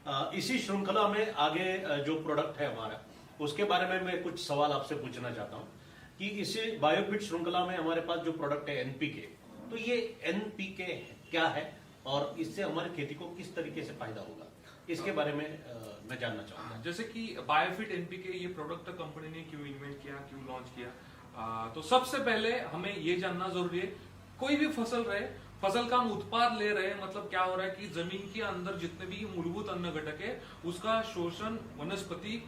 इसी श्रृंखला में आगे जो प्रोडक्ट है हमारा, उसके बारे में मैं कुछ सवाल आपसे पूछना चाहता हूं कि इसी बायोफिट श्रृंखला में हमारे पास जो प्रोडक्ट है एनपीके, तो ये एनपीके क्या है और इससे हमारी खेती को किस तरीके से फायदा होगा, इसके बारे में मैं जानना चाहूंगा। जैसे कि बायोफिट एनपीके ये प्रोडक्ट कंपनी ने क्यों इन्वेंट किया, क्यों लॉन्च किया, तो सबसे पहले हमें ये जानना जरूरी है, कोई भी फसल रहे, फसल का हम उत्पाद ले रहे हैं, मतलब क्या हो रहा है कि जमीन के अंदर जितने भी मूलभूत अन्न घटक है उसका शोषण वनस्पति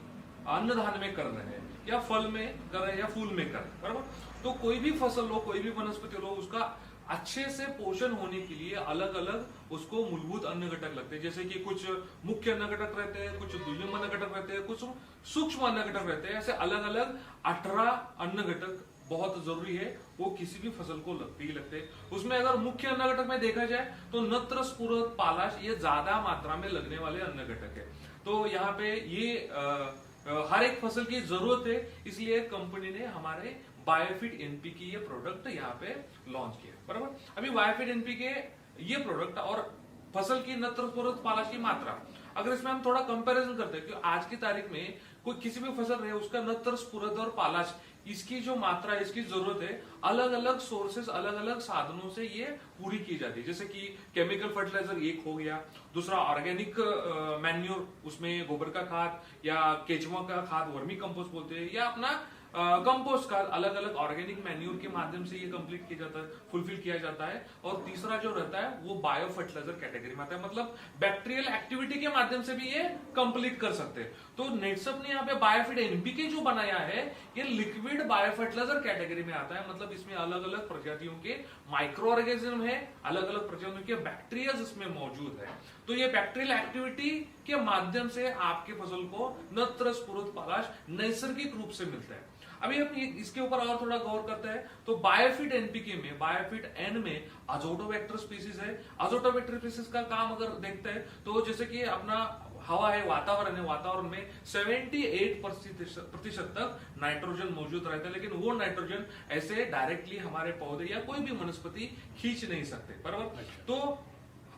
अन्नधान में कर रहे हैं, या फल में कर रहे हैं या फूल में कर रहे हैं, बराबर। तो कोई भी फसल हो, कोई भी वनस्पति हो, उसका अच्छे से पोषण होने के लिए अलग अलग उसको मूलभूत अन्न घटक लगते हैं। जैसे कि कुछ मुख्य अन्न घटक रहते हैं, कुछ दुय्यम अन्न घटक रहते हैं, कुछ सूक्ष्म अन्न घटक रहते हैं। ऐसे अलग अलग 18 अन्न घटक बहुत जरूरी है, वो किसी भी फसल को लगते ही लगते हैं। उसमें अगर मुख्य अन्न घटक में देखा जाए तो नत्र, स्फुरद, पालाश ये ज्यादा मात्रा में लगने वाले अन्न घटक है। तो यहाँ पे ये हर एक फसल की जरूरत है, इसलिए कंपनी ने हमारे बायोफिट एनपीके ये प्रोडक्ट यहाँ पे लॉन्च किया, बराबर। अभी बायोफिट एनपीके ये प्रोडक्ट और फसल की नत्र, स्फुरद, पालाश की मात्रा, अगर इसमें हम थोड़ा कंपैरिजन करते हैं कि आज की तारीख में कोई किसी भी फसल रहे, उसका नत्र, स्फुरद और पालाश इसकी जो मात्रा, इसकी जरूरत है, अलग अलग सोर्सेस, अलग अलग साधनों से ये पूरी की जाती है। जैसे कि केमिकल फर्टिलाइजर एक हो गया, दूसरा ऑर्गेनिक मैन्योर, उसमें गोबर का खाद या केचुआ का खाद, वर्मी कंपोस्ट बोलते हैं, या अपना कंपोस्ट का अलग अलग ऑर्गेनिक मैन्योर के माध्यम से ये कंप्लीट किया जाता है, फुलफिल किया जाता है। और तीसरा जो रहता है वो बायो फर्टिलाइजर कैटेगरी में आता है, मतलब बैक्टीरियल एक्टिविटी के माध्यम से भी ये कंप्लीट कर सकते हैं। तो नेटसप ने यहाँ पे बायोफिट एनपीके जो बनाया है, ये लिक्विड बायो फर्टिलाइजर कैटेगरी में आता है, मतलब इसमें अलग अलग प्रजातियों के माइक्रो ऑर्गेनिज्म है, अलग अलग प्रजातियों के बैक्टीरिया इसमें मौजूद है। तो ये बैक्टीरियल एक्टिविटी के माध्यम से आपके फसल को नत्र, स्फुरद, पालाश नैसर्गिक रूप से मिलता है। अभी हम इसके ऊपर और थोड़ा गौर करते हैं, तो बायोफिट एनपीके में, बायोफिट एन में अजोटोबैक्टर स्पीसीज है। अजोटोबैक्टर स्पीसीज का काम अगर देखते हैं तो जैसे कि अपना हवा है, वातावरण है, वातावरण में 78% तक नाइट्रोजन मौजूद रहता है, लेकिन वो नाइट्रोजन ऐसे डायरेक्टली हमारे पौधे या कोई भी वनस्पति खींच नहीं सकते, बराबर। तो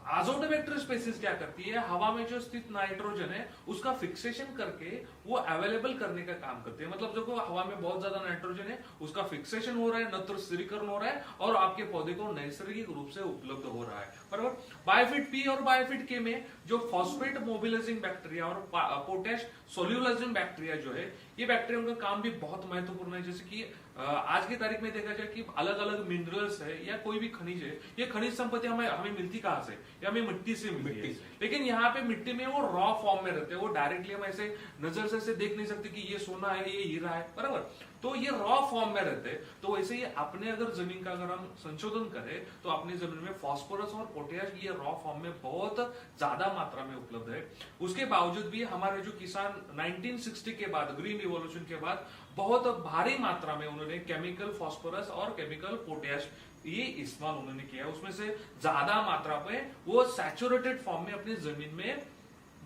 अजोटोबैक्टर स्पीसीज क्या करती है, हवा में जो स्थित नाइट्रोजन है उसका फिक्सेशन करके वो अवेलेबल करने का काम करती है। मतलब देखो, हवा में बहुत ज्यादा नाइट्रोजन है, उसका फिक्सेशन हो रहा है, नत्र स्थिरीकरण हो रहा है और आपके पौधे को नैसर्गिक रूप से उपलब्ध हो रहा है, बराबर। बायोफिट पी और बायोफिट के में जो फॉस्फेट मोबिलाइजिंग बैक्टीरिया और पोटेश सोल्यूलाइजिंग बैक्टीरिया जो है, ये बैक्टीरिया का काम भी बहुत महत्वपूर्ण है। जैसे कि आज की तारीख में देखा जाए कि अलग अलग मिनरल्स है या कोई भी खनिज है, ये खनिज संपत्ति हमें मिलती कहां से, या हमें मिट्टी से मिलती है। लेकिन यहाँ पे मिट्टी में वो रॉ फॉर्म में रहते हैं, वो डायरेक्टली हम ऐसे नजर से देख नहीं सकते कि ये सोना है, ये हीरा है, बराबर। तो ये रॉ फॉर्म में रहते हैं। तो वैसे ही अपने अगर जमीन का अगर हम संशोधन करें तो अपनी जमीन में फास्फोरस और पोटेश ये रॉ फॉर्म में बहुत ज्यादा मात्रा में उपलब्ध है। उसके बावजूद भी हमारे जो किसान 1960 के बाद, ग्रीन रिवॉल्यूशन के बाद, बहुत भारी मात्रा में उन्होंने केमिकल फास्फोरस और केमिकल पोटेश ये इस्तेमाल उन्होंने किया। उसमें से ज्यादा मात्रा में वो सैचुरेटेड फॉर्म में अपनी जमीन में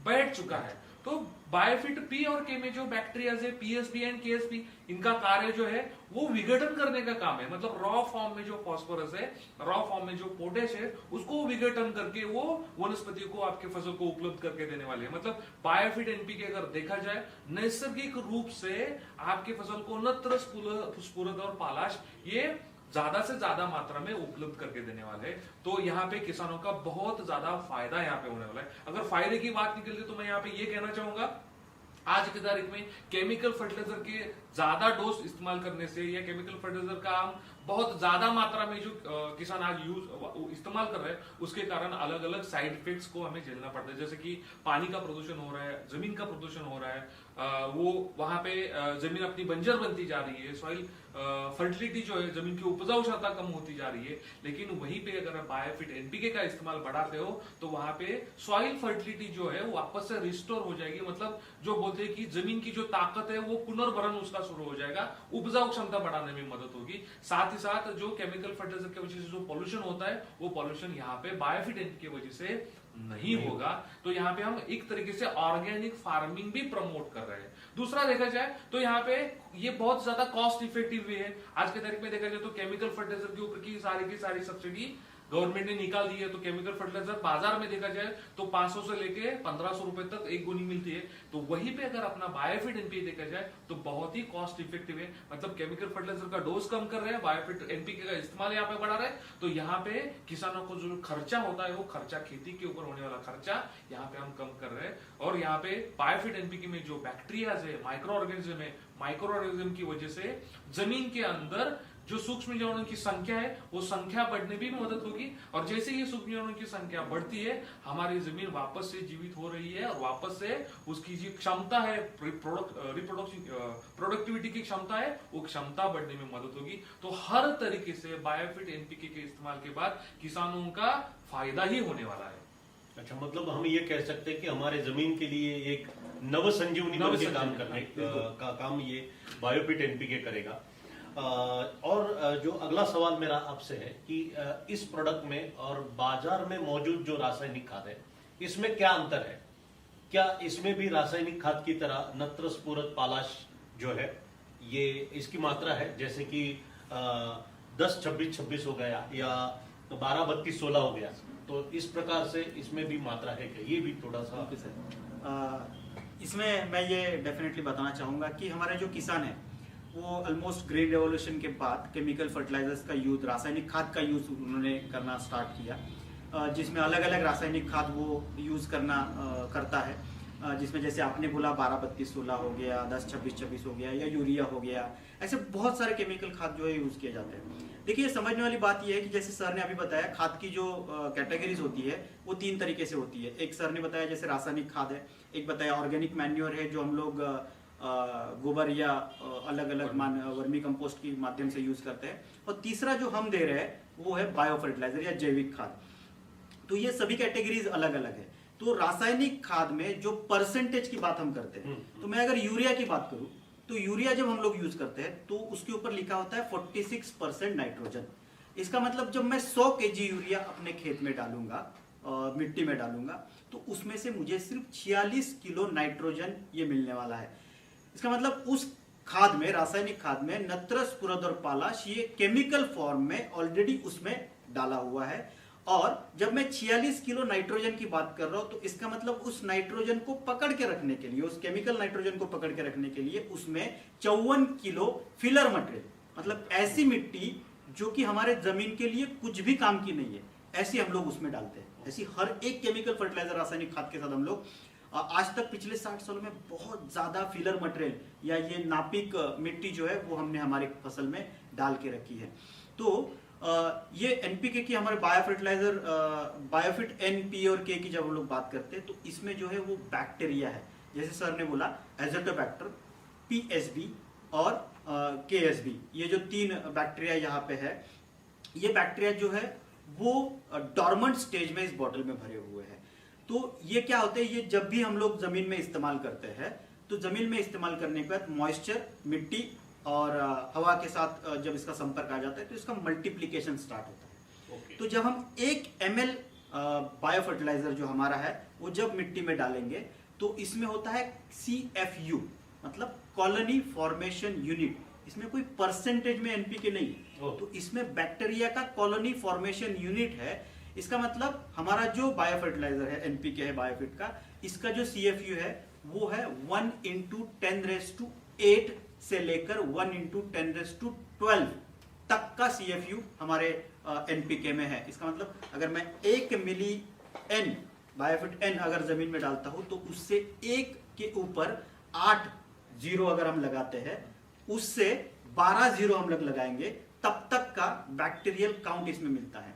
बैठ चुका है। तो बायोफिट पी और के में जो बैक्टीरिया है, पीएसबी एंड केएसबी, इनका कार्य जो है वो विघटन करने का काम है। मतलब रॉ फॉर्म में जो फास्फोरस है, रॉ फॉर्म में जो पोटेश है, उसको विघटन करके वो वनस्पति को, आपके फसल को उपलब्ध करके देने वाले हैं। मतलब बायोफिट एनपीके अगर देखा जाए, नैसर्गिक रूप से आपके फसल को नत्र, स्फुरद और पालाश ये ज्यादा से ज्यादा मात्रा में उपलब्ध करके देने वाले हैं। तो यहाँ पे किसानों का बहुत ज्यादा फायदा यहाँ पे होने वाला है। अगर फायदे की बात निकले तो मैं यहाँ पे ये कहना चाहूंगा, आज की तारीख में केमिकल फर्टिलाइजर के ज्यादा डोज इस्तेमाल करने से, या केमिकल फर्टिलाइजर का हम बहुत ज्यादा मात्रा में जो किसान आज इस्तेमाल कर रहे हैं, उसके कारण अलग अलग साइड इफेक्ट्स को हमें झेलना पड़ता है। जैसे कि पानी का प्रदूषण हो रहा है, जमीन का प्रदूषण हो रहा है, वो वहां पे जमीन अपनी बंजर बनती जा रही है, सॉइल फर्टिलिटी जो है, जमीन की उपजाऊ क्षमता कम होती जा रही है। लेकिन वहीं पे अगर बायोफिट एनपीके का इस्तेमाल बढ़ाते हो तो वहां पे सॉइल फर्टिलिटी जो है वो वापस से रिस्टोर हो जाएगी। मतलब जो बोलते हैं कि जमीन की जो ताकत है वो पुनर्भरण उसका शुरू हो जाएगा, उपजाऊ क्षमता बढ़ाने में मदद होगी। साथ ही साथ जो केमिकल फर्टिलाइजर की वजह से जो पॉल्यूशन होता है, वो पॉल्यूशन यहाँ पे बायोफिट एनपीके की वजह से नहीं होगा। तो यहाँ पे हम एक तरीके से ऑर्गेनिक फार्मिंग भी प्रमोट कर रहे हैं। दूसरा देखा जाए तो यहाँ पे ये बहुत ज्यादा कॉस्ट इफेक्टिव भी है। आज के तारीख में देखा जाए तो केमिकल फर्टिलाइजर के ऊपर की सारी सब्सिडी गवर्नमेंट ने निकाल दी है, तो केमिकल फर्टिलाइजर बाजार में देखा जाए तो 500 से लेके 1500 रुपए तक एक गोली मिलती है। तो वहीं पे अगर अपना बायोफिट एनपीके देखा जाए तो बहुत ही कॉस्ट इफेक्टिव है, मतलब केमिकल फर्टिलाइजर का डोज कम कर रहे हैं, बायोफिट एनपीके का इस्तेमाल यहाँ पे बढ़ा रहे हैं। तो यहाँ पे किसानों को जो खर्चा होता है, वो खर्चा खेती के ऊपर होने वाला खर्चा यहाँ पे हम कम कर रहे हैं। और यहाँ पे बायोफिट एनपीके में जो बैक्टीरियाज है, माइक्रो ऑर्गेनिज्म है, माइक्रो ऑर्गेनिज्म की वजह से जमीन के अंदर जो सूक्ष्म जीवाणुओं की संख्या है वो संख्या बढ़ने भी मदद होगी। और जैसे ही सूक्ष्म जीवाणुओं की संख्या बढ़ती है, हमारी जमीन वापस से जीवित हो रही है और वापस से उसकी जो क्षमता है, प्रोडक्टिविटी की क्षमता है, वो क्षमता बढ़ने में मदद होगी। तो हर तरीके से बायोफिट एनपीके के इस्तेमाल के बाद किसानों का फायदा ही होने वाला है। अच्छा, मतलब हम ये कह सकते हैं कि हमारे जमीन के लिए एक नव संजीवनी बन के काम करने का काम ये बायोफिट एनपीके करेगा। और जो अगला सवाल मेरा आपसे है कि इस प्रोडक्ट में और बाजार में मौजूद जो रासायनिक खाद है, इसमें क्या अंतर है? क्या इसमें भी रासायनिक खाद की तरह नत्र, स्फुरद, पालाश जो है ये इसकी मात्रा है, जैसे कि 10-26-26 हो गया या 12-32-16 हो गया, तो इस प्रकार से इसमें भी मात्रा है क्या? ये भी थोड़ा सा इसमें मैं ये डेफिनेटली बताना चाहूंगा कि हमारे जो किसान है वो ऑलमोस्ट ग्रीन रेवोल्यूशन के बाद केमिकल फर्टिलाइजर्स का यूज, रासायनिक खाद का यूज उन्होंने करना स्टार्ट किया, जिसमें अलग अलग रासायनिक खाद वो यूज करता है, जिसमें जैसे आपने बोला 12-32-16 हो गया, 10-26-26 हो गया, या यूरिया हो गया, ऐसे बहुत सारे केमिकल खाद जो है यूज किए जाते हैं। देखिए, समझने वाली बात यह है कि जैसे सर ने अभी बताया, खाद की जो कैटेगरीज होती है वो 3 तरीके से होती है। एक सर ने बताया जैसे रासायनिक खाद है, एक बताया ऑर्गेनिक मैन्योर है जो हम लोग गोबर या अलग अलग वर्मी कंपोस्ट के माध्यम से यूज करते हैं, और तीसरा जो हम दे रहे हैं वो है बायो फर्टिलाइजर या जैविक खाद। तो ये सभी कैटेगरीज अलग अलग है। तो रासायनिक खाद में जो परसेंटेज की बात हम करते हैं, तो मैं अगर यूरिया की बात करूं तो यूरिया जब हम लोग यूज करते हैं तो उसके ऊपर लिखा होता है 46% नाइट्रोजन। इसका मतलब जब मैं 100 kg यूरिया अपने खेत में डालूंगा, मिट्टी में डालूंगा, तो उसमें से मुझे सिर्फ 46 किलो नाइट्रोजन ये मिलने वाला है। इसका मतलब उस खाद में, रासायनिक खाद में नत्र, स्फुरद और पालाश ये केमिकल फॉर्म में ऑलरेडी उसमें डाला हुआ है। और जब मैं 46 किलो नाइट्रोजन की बात कर रहा हूं तो इसका मतलब उस नाइट्रोजन को पकड़ के रखने के लिए, उस केमिकल नाइट्रोजन को पकड़ के रखने के लिए उसमें 54 किलो फिलर मटेरियल, मतलब ऐसी मिट्टी जो कि हमारे जमीन के लिए कुछ भी काम की नहीं है, ऐसी हम लोग उसमें डालते हैं। ऐसी हर एक केमिकल फर्टिलाइजर, रासायनिक खाद के साथ हम लोग आज तक पिछले 60 सालों में बहुत ज्यादा फिलर मटेरियल या ये नापिक मिट्टी जो है वो हमने हमारे फसल में डाल के रखी है। तो ये एनपीके की, हमारे बायो फर्टिलाइजर बायोफिट एनपी और के की जब हम लोग बात करते हैं तो इसमें जो है वो बैक्टीरिया है, जैसे सर ने बोला एजोटोबैक्टर, पीएसबी और केएसबी, ये जो 3 बैक्टीरिया यहाँ पे है, ये बैक्टीरिया जो है वो डॉर्मेंट स्टेज में इस बॉटल में भरे हुए हैं। तो ये क्या होते हैं, ये जब भी हम लोग जमीन में इस्तेमाल करते हैं तो जमीन में इस्तेमाल करने के बाद मॉइस्चर, मिट्टी और हवा के साथ जब इसका संपर्क आ जाता है तो इसका मल्टीप्लिकेशन स्टार्ट होता है। तो जब हम 1 ml बायो फर्टिलाइजर जो हमारा है वो जब मिट्टी में डालेंगे तो इसमें होता है CFU, मतलब कॉलोनी फॉर्मेशन यूनिट। इसमें कोई परसेंटेज में एनपीके नहीं है, तो इसमें बैक्टीरिया का कॉलोनी फॉर्मेशन यूनिट है। इसका मतलब हमारा जो बायो फर्टिलाइजर है, एनपीके है बायोफिट का, इसका जो CFU है वो है 1x10⁸ से लेकर 1x10⁻12 तक का CFU हमारे एनपीके में है। इसका मतलब अगर मैं 1 मिली N बायोफिट N अगर जमीन में डालता हूं तो उससे 1 के ऊपर 8 जीरो अगर हम लगाते हैं, उससे 12 जीरो हम लोग लगाएंगे, तब तक का बैक्टीरियल काउंट इसमें मिलता है।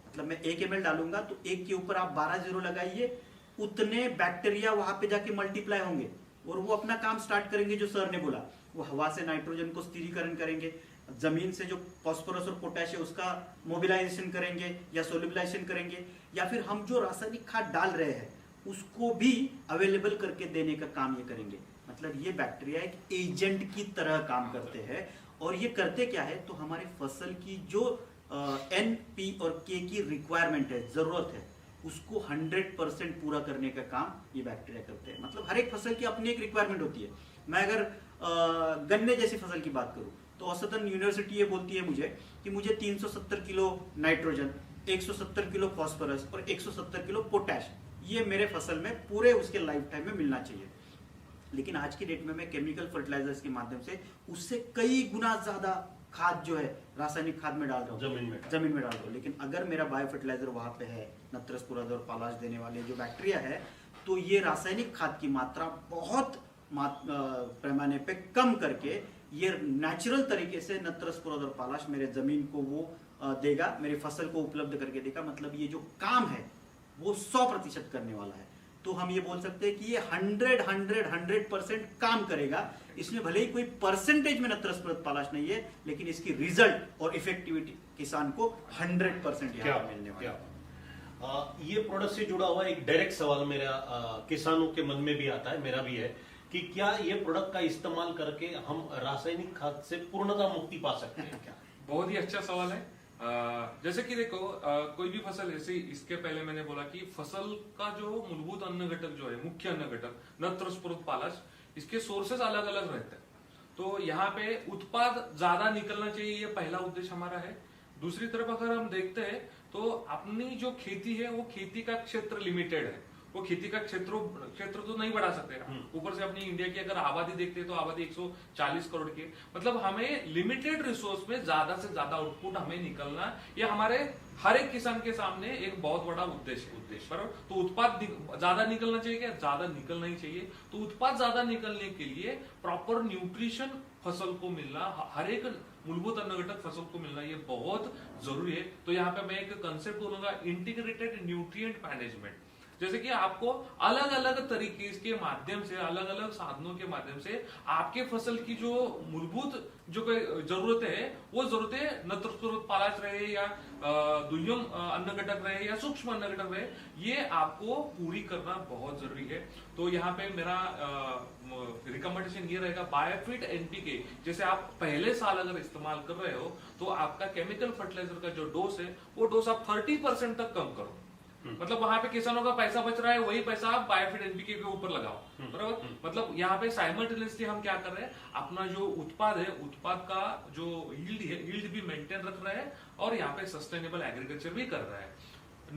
मतलब मैं 1 ml डालूंगा तो 1 के ऊपर आप 12 जीरो लगाइए, उतने बैक्टीरिया वहां पे जाके मल्टीप्लाई होंगे और वो अपना काम स्टार्ट करेंगे। जो सर ने बोला, वो हवा से नाइट्रोजन को स्थिरीकरण करेंगे, जमीन से जो फास्फोरस और पोटेश है उसका मोबिलाइजेशन करेंगे या सोल्यूबलाइजेशन करेंगे, या फिर हम जो रासायनिक खाद डाल रहे हैं उसको भी अवेलेबल करके देने का काम ये करेंगे। मतलब ये बैक्टीरिया एक एजेंट की तरह काम करते हैं। और ये करते क्या है, तो हमारे फसल की जो एन, पी और के की रिक्वायरमेंट है, जरूरत है, उसको 100% पूरा करने का काम ये बैक्टीरिया करते हैं। मतलब हर एक फसल की अपनी एक रिक्वायरमेंट होती है। मैं अगर गन्ने जैसी फसल की बात करूं तो औसतन यूनिवर्सिटी ये बोलती है मुझे कि मुझे 370 किलो नाइट्रोजन, 170 किलो फॉस्फोरस और 170 किलो पोटैश, ये मेरे फसल में पूरे उसके लाइफ टाइम में मिलना चाहिए। लेकिन आज की डेट में मैं केमिकल फर्टिलाइजर्स के माध्यम से उससे कई गुना ज्यादा खाद जो है रासायनिक खाद में डाल रहा हूँ, जमीन में डाल रहा हूँ। लेकिन अगर मेरा बायो फर्टिलाइजर वहां पे है, नत्रस पुरद और पालाश देने वाले जो बैक्टीरिया है, तो ये रासायनिक खाद की मात्रा बहुत पैमाने पे कम करके ये नेचुरल तरीके से नत्रस पुरद और पालाश मेरे जमीन को वो देगा, मेरी फसल को उपलब्ध करके देगा। मतलब ये जो काम है वो 100% करने वाला है। तो हम ये बोल सकते हैं कि ये 100% काम करेगा। इसमें भले ही कोई परसेंटेज में नत्रस पुरद पालाश नहीं है, लेकिन इसकी रिजल्ट और इफेक्टिविटी किसान को 100% यहाँ मिलने वाला है। ये प्रोडक्ट से जुड़ा हुआ एक डायरेक्ट सवाल मेरा किसानों के मन में भी आता है, मेरा भी है, कि क्या ये प्रोडक्ट का इस्तेमाल करके हम रासायनिक खाद से पूर्णतः मुक्ति पा सकते हैं क्या? बहुत ही अच्छा सवाल है। जैसे कि देखो, कोई भी फसल, ऐसे इसके पहले मैंने बोला कि फसल का जो मूलभूत अन्न घटक जो है, मुख्य अन्न घटक नत्रस पुरद पालाश, इसके सोर्सेस अलग अलग रहते हैं। तो यहाँ पे उत्पाद ज्यादा निकलना चाहिए, ये पहला उद्देश्य हमारा है। दूसरी तरफ अगर हम देखते हैं तो अपनी जो खेती है वो खेती का क्षेत्र लिमिटेड है, वो खेती का क्षेत्र तो नहीं बढ़ा सकते। ऊपर से अपनी इंडिया की अगर आबादी देखते हैं तो आबादी 140 करोड़ की, मतलब हमें लिमिटेड रिसोर्स में ज्यादा से ज्यादा आउटपुट हमें निकलना, ये हमारे हर एक किसान के सामने एक बहुत बड़ा उद्देश्य बराबर। तो उत्पाद ज्यादा निकलना चाहिए क्या? ज्यादा निकलना ही चाहिए। तो उत्पाद ज्यादा निकलने के लिए प्रॉपर न्यूट्रिशन फसल को मिलना, हर एक मूलभूत अन्न घटक फसल को मिलना, ये बहुत जरूरी है। तो यहाँ पे मैं एक कंसेप्ट बोलूंगा, इंटीग्रेटेड न्यूट्रिएंट मैनेजमेंट। जैसे कि आपको अलग अलग तरीके के माध्यम से, अलग अलग साधनों के माध्यम से आपके फसल की जो मूलभूत जो जरूरतें है, वो जरूरतें नत्रस पुरद पालाश रहे या दुय्यम अन्न घटक रहे या सूक्ष्म अन्न घटक रहे, ये आपको पूरी करना बहुत जरूरी है। तो यहाँ पे मेरा रिकमेंडेशन ये रहेगा, बायोफिट एनपीके जैसे आप पहले साल अगर इस्तेमाल कर रहे हो तो आपका केमिकल फर्टिलाइजर का जो डोज है वो डोज आप 30% तक कम करो। मतलब वहां पे किसानों का पैसा बच रहा है, वही पैसा आप बायोफिट एनपीके के ऊपर लगाओ, बराबर। मतलब यहाँ पे साइमल्टेनियसली हम क्या कर रहे हैं, अपना जो उत्पाद है, उत्पाद का जो यील्ड है, यील्ड भी मेंटेन रख रहे हैं और यहाँ पे सस्टेनेबल एग्रीकल्चर भी कर रहा है।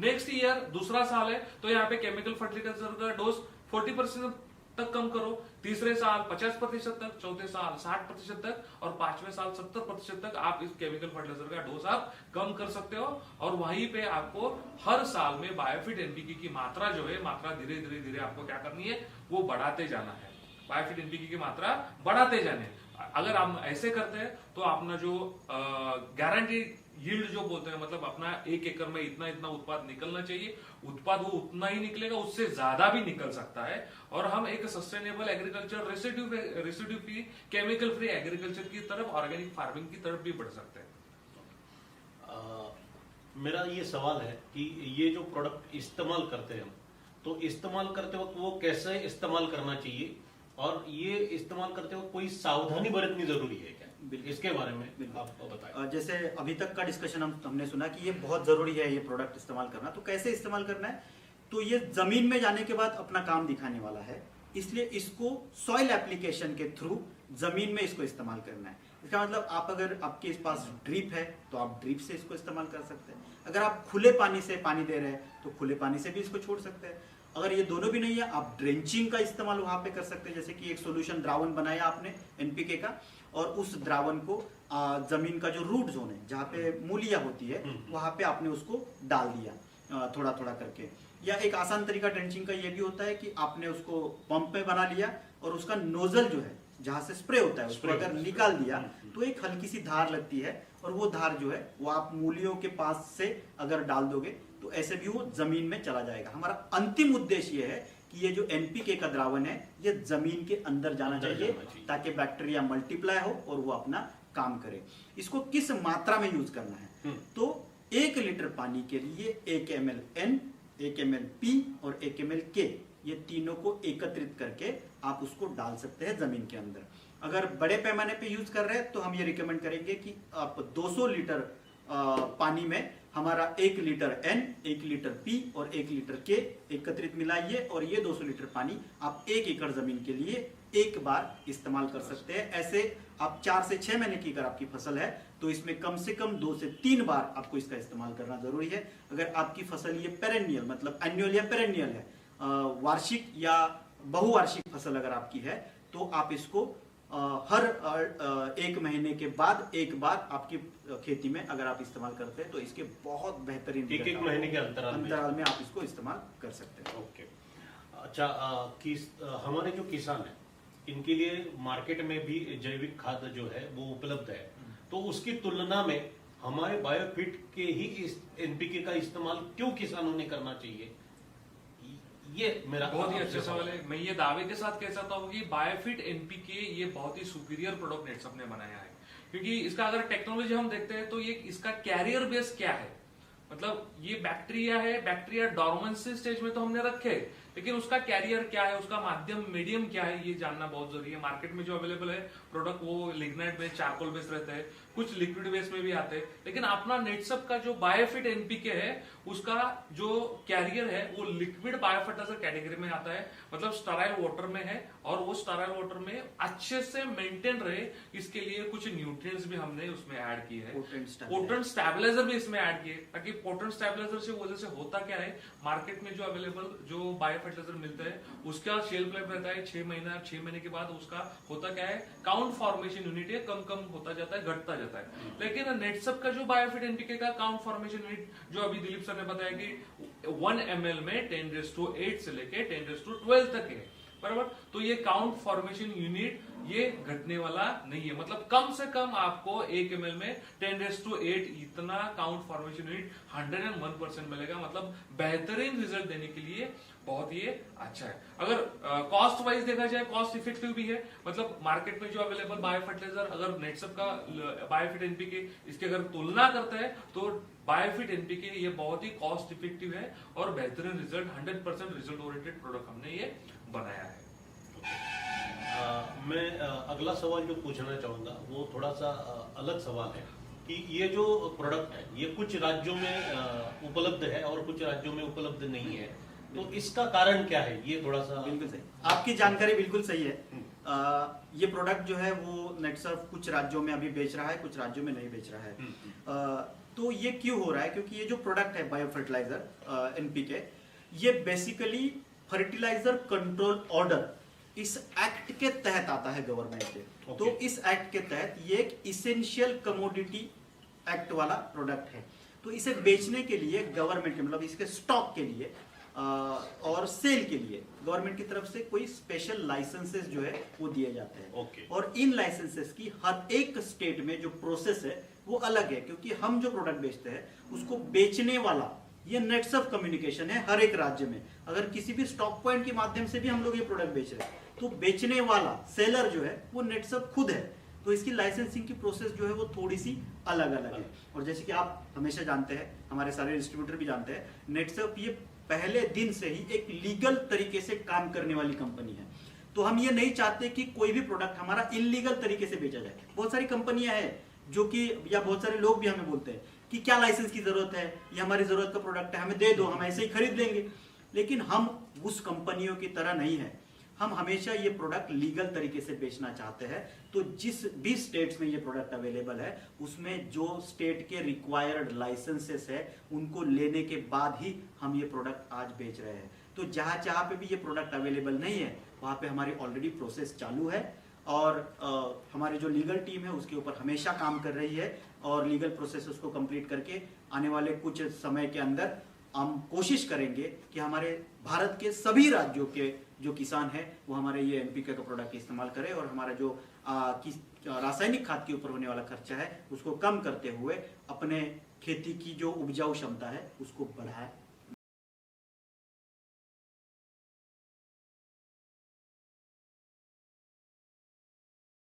नेक्स्ट ईयर दूसरा साल है तो यहाँ पे केमिकल फर्टिलाइजर का डोज 40% तक कम करो, तीसरे साल 50% तक, चौथे साल 60% तक और पांचवें साल 70% तक आप इस केमिकल फर्टिलाइजर का डोज आप कम कर सकते हो। और वहीं पे आपको हर साल में बायोफिट एनपीके की मात्रा जो है, मात्रा धीरे धीरे आपको क्या करनी है, वो बढ़ाते जाना है। बायोफिट एनपीके की मात्रा बढ़ाते जाने, अगर आप ऐसे करते हैं तो अपना जो गारंटी यील्ड जो बोलते हैं, मतलब अपना 1 एकड़ में इतना इतना उत्पाद निकलना चाहिए, उत्पाद वो उतना ही निकलेगा, उससे ज्यादा भी निकल सकता है। और हम एक sustainable agriculture, residue free, chemical free agriculture की तरफ, ऑर्गेनिक फार्मिंग की तरफ भी बढ़ सकते हैं। मेरा ये सवाल है कि ये जो प्रोडक्ट इस्तेमाल करते हैं हम, तो इस्तेमाल करते वक्त वो कैसे इस्तेमाल करना चाहिए और ये इस्तेमाल करते वक्त कोई सावधानी बरतनी जरूरी है क्या? इसके बारे में आप बताएं। जैसे अभी तक का डिस्कशन हमने सुना कि ये बहुत जरूरी है ये प्रोडक्ट इस्तेमाल करना, तो कैसे इस्तेमाल करना है? तो ये जमीन में जाने के बाद अपना काम दिखाने वाला है, इसलिए इसको सॉइल एप्लीकेशन के थ्रू जमीन में इसको इस्तेमाल करना है। इसका मतलब आप अगर आपके पास ड्रिप है तो आप ड्रिप से इसको इस्तेमाल कर सकते हैं। अगर आप खुले पानी से पानी दे रहे हैं तो खुले पानी से भी इसको छोड़ सकते हैं। अगर ये दोनों भी नहीं है, आप ड्रेंचिंग का इस्तेमाल वहां पे कर सकते हैं। जैसे कि एक सॉल्यूशन द्रावण बनाया आपने एनपीके का, और उस द्रावण को जमीन का जो रूट जोन है, जहाँ पे मूलियां होती है, वहां पे आपने उसको डाल दिया थोड़ा थोड़ा करके। या एक आसान तरीका ड्रेंचिंग का ये भी होता है कि आपने उसको पंप में बना लिया और उसका नोजल जो है, जहां से स्प्रे होता है, उसको अगर निकाल दिया तो एक हल्की सी धार लगती है, और वो धार जो है वो आप मूलियों के पास से अगर डाल दोगे तो ऐसे भी वो जमीन में चला जाएगा। हमारा अंतिम उद्देश्य ये है कि ये जो एनपीके का द्रावण है ये जमीन के अंदर जाना चाहिए ताकि बैक्टीरिया मल्टीप्लाई हो और वो अपना काम करे। इसको किस मात्रा में यूज करना है? तो 1 लीटर पानी के लिए 1 ml N, 1 ml P और 1 ml K, ये तीनों को एकत्रित करके आप उसको डाल सकते हैं जमीन के अंदर। अगर बड़े पैमाने पे यूज कर रहे हैं तो हम ये रिकमेंड करेंगे कि आप 200 लीटर पानी में हमारा 1 लीटर N, 1 लीटर P और 1 लीटर K एकत्रित मिलाइए, और ये 200 लीटर पानी आप 1 एकड़ जमीन के लिए एक बार इस्तेमाल कर सकते हैं। ऐसे आप 4 से 6 महीने की अगर आपकी फसल है तो इसमें कम से कम 2 से 3 बार आपको इसका इस्तेमाल करना जरूरी है। अगर आपकी फसल ये पेरेनियल मतलब एनुअल या पेरेनियल है, वार्षिक या बहुवार्षिक फसल अगर आपकी है, तो आप इसको हर 1 महीने के बाद एक बार आपकी खेती में अगर आप इस्तेमाल करते हैं तो इसके बहुत बेहतरीन एक महीने के अंतराल में आप इसको इस्तेमाल कर सकते हैं। ओके। अच्छा, हमारे जो किसान है इनके लिए मार्केट में भी जैविक खाद जो है वो उपलब्ध है, तो उसकी तुलना में हमारे बायोफिट के ही इस एनपीके का इस्तेमाल क्यों किसानों ने करना चाहिए? ये मेरा बहुत ही अच्छा सवाल है। मैं ये दावे के साथ कह सकता हूँ कि बायोफिट एनपीके ये बहुत ही सुपीरियर प्रोडक्ट नेटसप ने बनाया है, क्योंकि इसका अगर टेक्नोलॉजी हम देखते हैं तो ये इसका कैरियर बेस क्या है, मतलब ये बैक्टीरिया है, बैक्टीरिया डॉर्मेंसी स्टेज में तो हमने रखे, लेकिन उसका कैरियर क्या है, उसका माध्यम मीडियम क्या है, ये जानना बहुत जरूरी है। मार्केट में जो अवेलेबल है प्रोडक्ट वो लिग्नाइट बेस, चारकोल बेस रहते हैं, कुछ लिक्विड बेस में भी आते हैं, लेकिन अपना नेटसप का जो बायोफिट एनपीके है उसका जो कैरियर है वो लिक्विड बायोफर्टिलाइजर कैटेगरी में आता है, मतलब स्टराइल वाटर में है, और वो स्टराइल वाटर में अच्छे से मेंटेन रहे इसके लिए कुछ न्यूट्रिएंट्स भी हमने उसमें ऐड किए हैं, पोटेंट स्टेबलाइजर भी इसमें ऐड किए, ताकि पोटेंट स्टेबलाइजर से वजह से होता क्या है, मार्केट में जो अवेलेबल जो बायोफर्टिलाइजर मिलता है उसका शेल्फ लाइफ रहता है 6 महीने के बाद उसका होता क्या है, काउंट फॉर्मेशन यूनिट है कम होता जाता है, घटता जाता है। लेकिन नेटसप का जो बायोफिट एनपीके का काउंट फॉर्मेशन यूनिट जो अभी दिलीप सर ने बताया कि 1 ml में 10⁸ से लेके 10⁻12 तक है, बराबर। तो ये काउंट फॉर्मेशन यूनिट ये घटने वाला नहीं है, मतलब कम से कम आपको 1 ml में 10⁸ इतना काउंट फॉर्मेशन यूनिट 101% मिलेगा, मतलब बेहतरीन रिजल्ट देने के लिए बहुत ही अच्छा है। अगर कॉस्ट वाइज देखा जाए कॉस्ट इफेक्टिव भी है, मतलब मार्केट में जो अवेलेबल बायोफर्टिलाइजर अगर नेटसप का बायोफिट एनपीके इसकी अगर तुलना करता है तो बायोफिट एनपीके ये बहुत ही कॉस्ट इफेक्टिव है और बेहतरीन रिजल्ट 100% रिजल्ट ओरिएंटेड प्रोडक्ट हमने ये बनाया है। मैं अगला सवाल जो पूछना चाहूंगा वो थोड़ा सा अलग सवाल है कि ये जो प्रोडक्ट है ये कुछ राज्यों में उपलब्ध है और कुछ राज्यों में उपलब्ध नहीं है, तो इसका कारण क्या है? ये थोड़ा सा बिल्कुल सही, आपकी जानकारी बिल्कुल सही है। ये प्रोडक्ट जो है वो नेटसर्फ कुछ राज्यों में अभी बेच रहा है, कुछ राज्यों में नहीं बेच रहा है। तो ये क्यों हो रहा है? क्योंकि ये जो प्रोडक्ट है बायोफर्टिलाइजर एनपीके, ये बेसिकली फर्टिलाइजर कंट्रोल ऑर्डर इस एक्ट के तहत आता है गवर्नमेंट के। तो इस एक्ट के तहत ये एक इसेंशियल कमोडिटी एक्ट वाला प्रोडक्ट है, तो इसे बेचने के लिए गवर्नमेंट के मतलब इसके स्टॉक के लिए और सेल के लिए गवर्नमेंट की तरफ से कोई स्पेशल लाइसेंसेस जो है वो दिए जाते हैं। और इन लाइसेंसेस की हर एक स्टेट में जो प्रोसेस है वो अलग है, क्योंकि हम जो प्रोडक्ट बेचते हैं उसको बेचने वाला ये नेटसर्फ कम्युनिकेशन है हर एक राज्य में। अगर किसी भी स्टॉक पॉइंट के माध्यम से भी हम लोग ये प्रोडक्ट बेच रहे हैं तो बेचने वाला सेलर जो है वो नेटसर्फ खुद है, तो इसकी लाइसेंसिंग की प्रोसेस जो है वो थोड़ी सी अलग अलग है। और जैसे कि आप हमेशा जानते हैं, हमारे सारे डिस्ट्रीब्यूटर भी जानते हैं, नेटसर्फ ये पहले दिन से ही एक लीगल तरीके से काम करने वाली कंपनी है। तो हम ये नहीं चाहते कि कोई भी प्रोडक्ट हमारा इलीगल तरीके से बेचा जाए। बहुत सारी कंपनियां हैं जो कि या बहुत सारे लोग भी हमें बोलते हैं कि क्या लाइसेंस की जरूरत है, ये हमारी जरूरत का प्रोडक्ट है, हमें दे दो, हम ऐसे ही खरीद लेंगे। लेकिन हम उस कंपनियों की तरह नहीं है, हम हमेशा ये प्रोडक्ट लीगल तरीके से बेचना चाहते हैं। तो जिस भी स्टेट्स में ये प्रोडक्ट अवेलेबल है उसमें जो स्टेट के रिक्वायर्ड लाइसेंसेस है उनको लेने के बाद ही हम ये प्रोडक्ट आज बेच रहे हैं। तो जहां जहां पे भी ये प्रोडक्ट अवेलेबल नहीं है वहां पे हमारी ऑलरेडी प्रोसेस चालू है और हमारी जो लीगल टीम है उसके ऊपर हमेशा काम कर रही है और लीगल प्रोसेस उसको कंप्लीट करके आने वाले कुछ समय के अंदर हम कोशिश करेंगे कि हमारे भारत के सभी राज्यों के जो किसान है वो हमारे ये एनपीके का प्रोडक्ट इस्तेमाल करें और हमारा जो रासायनिक खाद के ऊपर होने वाला खर्चा है उसको कम करते हुए अपने खेती की जो उपजाऊ क्षमता है उसको बढ़ाए